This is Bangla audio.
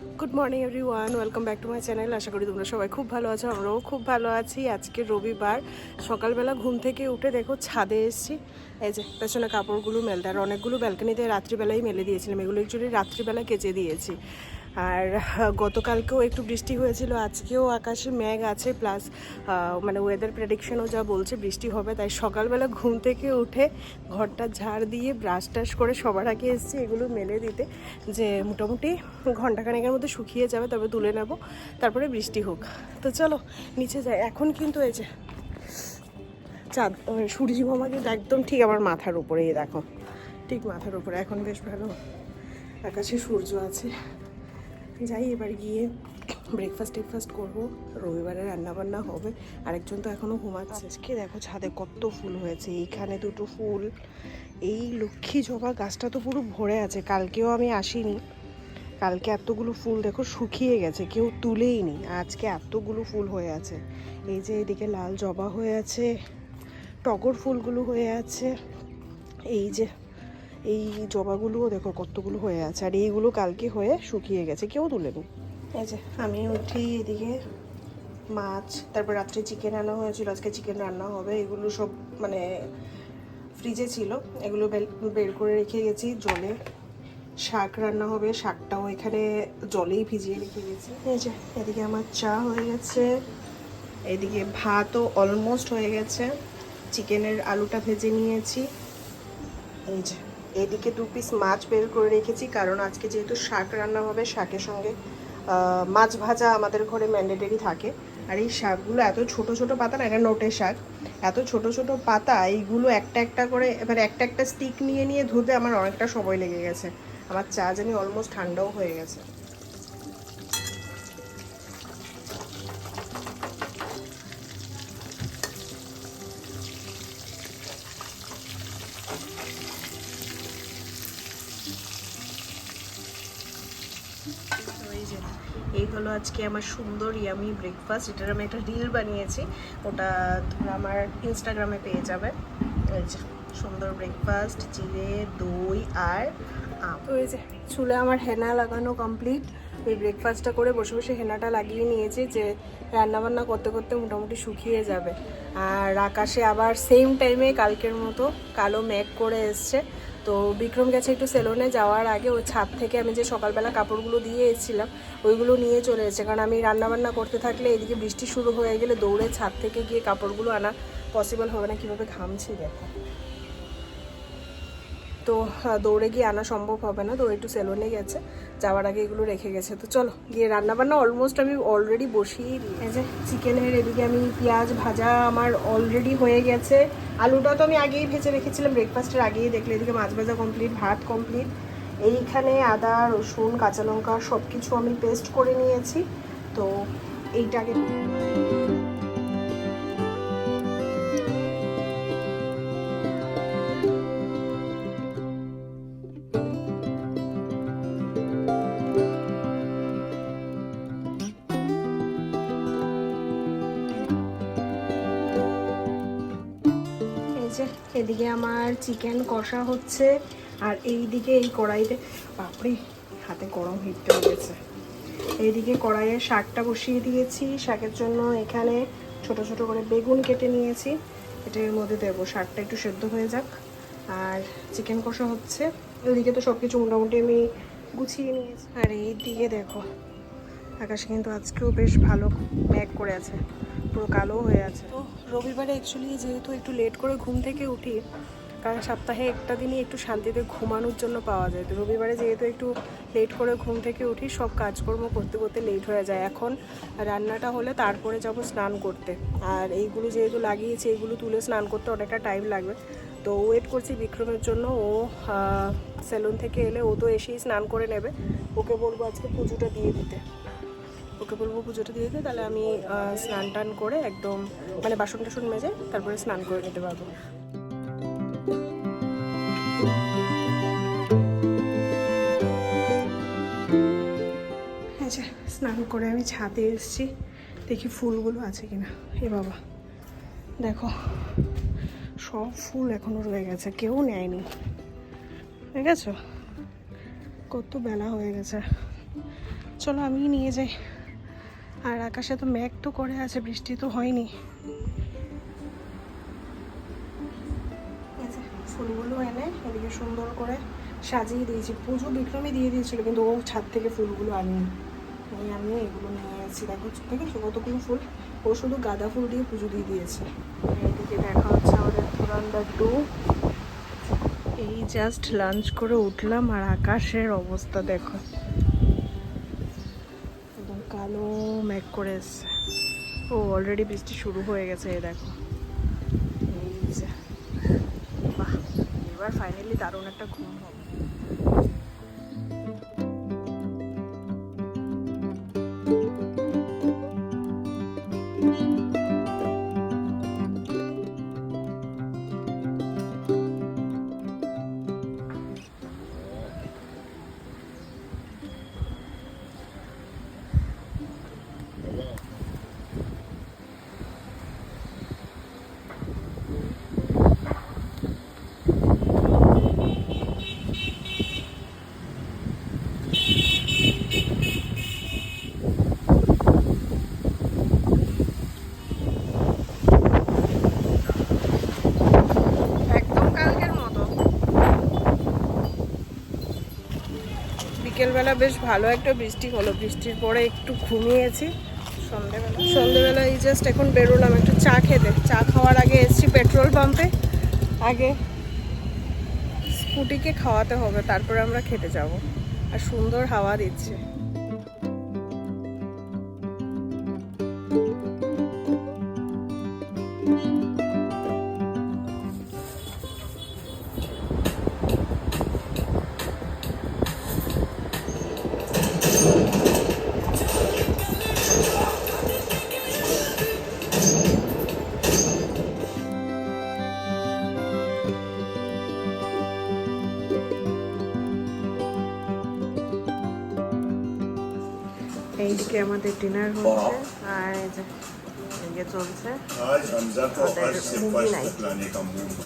Good morning everyone, welcome back to my channel. আশা করি তোমরা সবাই খুব ভালো আছো, আমরাও খুব ভালো আছি। আজকে রবিবার, সকালবেলা ঘুম থেকে উঠে দেখো ছাদে এসেছি। এই যে পেছনে কাপড়গুলো মেলতে, আর অনেকগুলো ব্যালকানিতে রাত্রিবেলাই মেলে দিয়েছিলাম, এগুলো অ্যাকচুয়ালি রাত্রিবেলা কেচে দিয়েছি। আর গতকালকেও একটু বৃষ্টি হয়েছিল, আজকেও আকাশে মেঘ আছে, প্লাস মানে ওয়েদার প্রেডিকশনও যা বলছে বৃষ্টি হবে। তাই সকালবেলা ঘুম থেকে উঠে ঘরটা ঝাড় দিয়ে ব্রাশ টাশ করে সবার আগে এসেছি এগুলো মেলে দিতে, যে মোটামুটি ঘন্টাখানেকের মধ্যে শুকিয়ে যাবে, তবে তুলে নেব, তারপরে বৃষ্টি হোক। তো চলো নিচে যাই। এখন কিন্তু এই যে চাঁদ, সূর্য মামাকে একদম ঠিক আমার মাথার উপরে, দেখো ঠিক মাথার উপরে এখন বেশ ভালো আকাশে সূর্য আছে। যাই এবার গিয়ে ব্রেকফাস্ট করবো, রবিবারে রান্নাবান্না হবে। আরেকজন তো এখনও ঘুমাচ্ছে। আজকে দেখো ছাদে কত ফুল হয়েছে, এইখানে দুটো ফুল, এই লক্ষ্মী জবা গাছটা তো পুরো ভরে আছে। কালকেও আমি আসিনি, কালকে এতগুলো ফুল দেখো শুকিয়ে গেছে, কেউ তুলেই নি, আজকে এতগুলো ফুল হয়ে আছে। এই যে এদিকে লাল জবা হয়ে আছে, টগর ফুলগুলো হয়ে আছে, এই যে এই জবাগুলোও দেখো কতগুলো হয়ে আছে, আর এইগুলো কালকে হয়ে শুকিয়ে গেছে, কেউ তুলেনি। এই যে আমি উঠি, এদিকে মাছ, তারপর রাত্রে চিকেন আনা হয়েছিল, আজকে চিকেন রান্না হবে। এগুলো সব মানে ফ্রিজে ছিল, এগুলো বের করে রেখে গেছি জলে। শাক রান্না হবে, শাকটাও এখানে জলেই ভিজিয়ে রেখে গেছি। এই যে এদিকে আমার চা হয়ে গেছে, এদিকে ভাতও অলমোস্ট হয়ে গেছে, চিকেনের আলুটা ভেজে নিয়েছি। এই যে এদিকে 2 পিস মাছ বের করে রেখেছি, কারণ আজকে যেহেতু শাক রান্না হবে, শাকের সঙ্গে মাছ ভাজা আমাদের ঘরে ম্যান্ডেটরি থাকে। আর এই শাকগুলো এত ছোট ছোট পাতা না, এটা নোটে শাক, এত ছোট ছোট পাতা, এইগুলো একটা একটা করে এবার একটা একটা স্টিক নিয়ে নিয়ে ধুতে আমার অনেকটা সময় লেগে গেছে। আমার চা জানি অলমোস্ট ঠান্ডাও হয়ে গেছে। এই হলো আজকে আমার সুন্দর ইয়ামি ব্রেকফাস্ট। এটার আমি একটা রিল বানিয়েছি, ওটা তোমরা আমার ইনস্টাগ্রামে পেয়ে যাবে। এই যে সুন্দর ব্রেকফাস্ট, চিড়ে, দই আর আম। তো এই যে চুলে আমার হেনা লাগানো কমপ্লিট। এই ব্রেকফাস্টটা করে বসে বসে হেনাটা লাগিয়ে নিয়েছি, যে রান্নাবান্না করতে করতে মোটামুটি শুকিয়ে যাবে। আর আকাশে আবার সেম টাইমে কালকের মতো কালো মেঘ করে এসছে। তো বিক্রম গেছে একটু সেলুনে, যাওয়ার আগে ওই ছাদ থেকে আমি যে সকালবেলা কাপড়গুলো দিয়ে এসেছিলাম ওইগুলো নিয়ে চলে এসেছে, কারণ আমি রান্নাবান্না করতে থাকলে এদিকে বৃষ্টি শুরু হয়ে গেলে দৌড়ে ছাদ থেকে গিয়ে কাপড়গুলো আনা পসিবল হবে না। কীভাবে ঘামছি দেখো, তো দৌড়ে গিয়ে আনা সম্ভব হবে না। তো একটু সেলুনে গেছে, যাওয়ার আগে এগুলো রেখে গেছে। তো চলো গিয়ে রান্নাবান্না অলমোস্ট আমি অলরেডি বসিয়ে দিয়েছি। চিকেনের এদিকে আমি পেঁয়াজ ভাজা আমার অলরেডি হয়ে গেছে, আলুটা তো আমি আগেই ভেজে রেখেছিলাম ব্রেকফাস্টের আগেই, দেখলে এদিকে মাছ ভাজা কমপ্লিট, ভাত কমপ্লিট। এইখানে আদা রসুন কাঁচা লঙ্কা সব কিছু আমি পেস্ট করে নিয়েছি। তো এইটাকে এদিকে আমার চিকেন কষা হচ্ছে, আর এইদিকে এই কড়াইতে, বাপরে হাতে গরম হিটটা হয়ে গেছে। এইদিকে কড়াইয়ে শাকটা বসিয়ে দিয়েছি, শাকের জন্য এখানে ছোট ছোট করে বেগুন কেটে নিয়েছি, এটার মধ্যে দেবো, শাকটা একটু সেদ্ধ হয়ে যাক। আর চিকেন কষা হচ্ছে, ওইদিকে তো সব কিছু মোটামুটি আমি গুছিয়ে নিয়েছি। আর এইদিকে দেখো আকাশ কিন্তু আজকেও বেশ ভালো মেঘ করে আছে, পুরো কালো হয়ে আছে। তো রবিবারে অ্যাকচুয়ালি যেহেতু একটু লেট করে ঘুম থেকে উঠি, কারণ সপ্তাহে একটা দিনই একটু শান্তিতে ঘুমানোর জন্য পাওয়া যায়, তো রবিবারে যেহেতু একটু লেট করে ঘুম থেকে উঠি, সব কাজকর্ম করতে করতে লেট হয়ে যায়। এখন রান্নাটা হলে তারপরে যাব স্নান করতে, আর এইগুলো যেহেতু লাগিয়েছি এইগুলো তুলে স্নান করতে অনেকটা টাইম লাগবে। তো ওয়েট করছি বিক্রমের জন্য, ও সেলুন থেকে এলে ও তো এসেই স্নান করে নেবে, ওকে বলবো আজকে পুজোটা দিয়ে দিতে, তাহলে আমি স্নান টান করে একদম মানে বাসন টাসন মেজে তারপরে স্নান করে নিতে পারবো। আচ্ছা, স্নান করে আমি ছাদে এসেছি, দেখি ফুলগুলো আছে কিনা। এ বাবা দেখো সব ফুল এখনো রয়ে গেছে, কেউ নেয়নি, ঠিক আছে, কত বেলা হয়ে গেছে। চলো আমি নিয়ে যাই। আর আকাশে তো মেঘ তো করে আছে, বৃষ্টি তো হয়নি। ফুলগুলো এনে এদিকে সুন্দর করে সাজিয়ে দিয়েছি। পুজো বিক্রমই দিয়ে দিয়েছিল, কিন্তু ও ছাদ থেকে ফুলগুলো আনিনি। আমি এগুলো নিয়ে এসেছি। দেখো দেখেছো কতগুলো ফুল। ও শুধু গাঁদা ফুল দিয়ে পুজো দিয়ে দিয়েছে। এদিকে দেখা হচ্ছে আমাদের পুরান্দা 2। এই জাস্ট লাঞ্চ করে উঠলাম আর আকাশের অবস্থা দেখো, একদম কালো মেঘ করে এসছে। ও অলরেডি বৃষ্টি শুরু হয়ে গেছে, এই দেখো। এই যে বাহ, এবার ফাইনালি দারুণ একটা ঘুম হবে। বিকেলবেলা বেশ ভালো একটা বৃষ্টি হলো। বৃষ্টির পরে একটু ঘুমিয়েছি। সন্ধেবেলা এই জাস্ট এখন বেরোলাম একটু চা খেতে। চা খাওয়ার আগে এসছি পেট্রোল পাম্পে। আগে স্কুটিকে খাওয়াতে হবে, তারপরে আমরা খেতে যাব। আর সুন্দর হাওয়া দিচ্ছে। এইদিকে আমাদের ডিনার হচ্ছে আর এই যে চলছে।